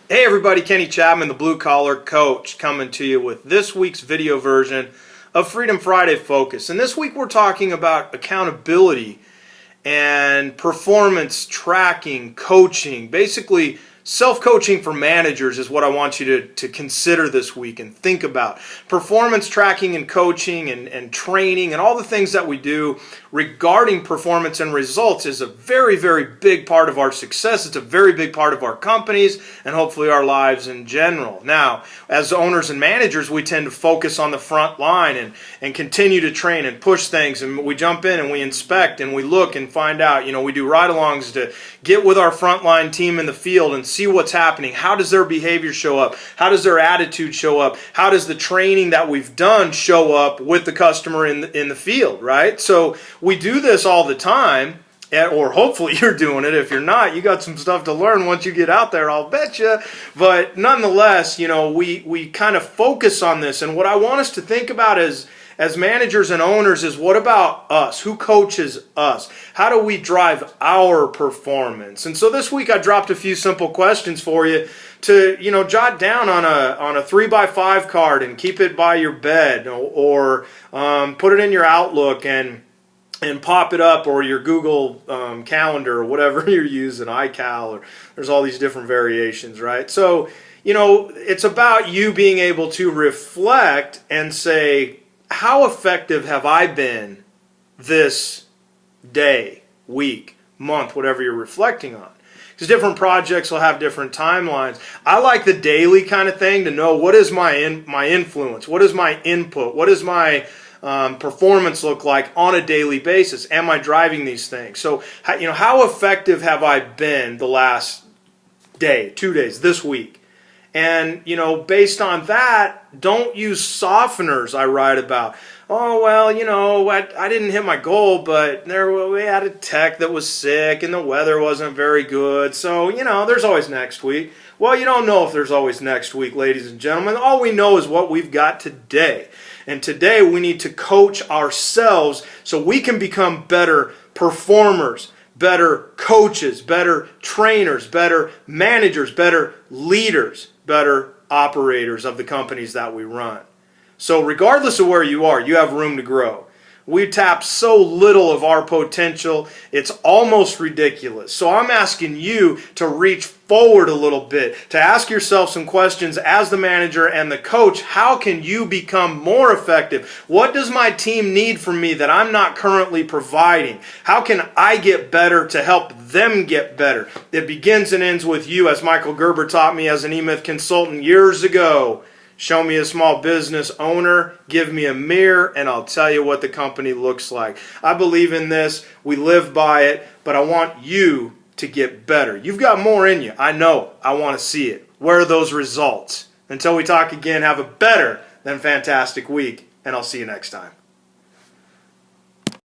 Hey everybody, Kenny Chapman, the Blue Collar Coach, coming to you with this week's video version of Freedom Friday Focus. And this week we're talking about accountability and performance tracking, coaching, basically self-coaching for managers is what I want you to consider this week and think about. Performance tracking and coaching and training and all the things that we do regarding performance and results is a very, very big part of our success. It's a very big part of our companies and hopefully our lives in general. Now, as owners and managers, we tend to focus on the front line and continue to train and push things, and we jump in and we inspect and we look and find out, we do ride-alongs to get with our frontline team in the field and see what's happening. How does their behavior show up? How does their attitude show up? How does the training that we've done show up with the customer in the field, right? So we do this all the time, or hopefully you're doing it. If you're not, you got some stuff to learn once you get out there, I'll bet you. But nonetheless, we kind of focus on this. And what I want us to think about as managers and owners is, what about us? Who coaches us? How do we drive our performance? And so this week I dropped a few simple questions for you to jot down on a 3x5 card and keep it by your bed, or put it in your Outlook and pop it up, or your Google Calendar, or whatever you're using, iCal, or there's all these different variations, right? So it's about you being able to reflect and say, how effective have I been this day, week, month, whatever you're reflecting on? Because different projects will have different timelines. I like the daily kind of thing, to know what is my influence, what is my input, what is my performance look like on a daily basis. Am I driving these things? So how effective have I been the last day, 2 days, this week? And, based on that, don't use softeners I write about. Oh, well, I didn't hit my goal, but we had a tech that was sick and the weather wasn't very good. So, there's always next week. Well, you don't know if there's always next week, ladies and gentlemen. All we know is what we've got today. And today we need to coach ourselves so we can become better performers, better coaches, better trainers, better managers, better leaders, better operators of the companies that we run. So regardless of where you are, you have room to grow. We tap so little of our potential, it's almost ridiculous. So I'm asking you to reach forward a little bit, to ask yourself some questions as the manager and the coach. How can you become more effective? What does my team need from me that I'm not currently providing? How can I get better to help them get better? It begins and ends with you, as Michael Gerber taught me as an eMyth consultant years ago. Show me a small business owner, give me a mirror, and I'll tell you what the company looks like. I believe in this. We live by it, but I want you to get better. You've got more in you. I know. I want to see it. Where are those results? Until we talk again, have a better than fantastic week, and I'll see you next time.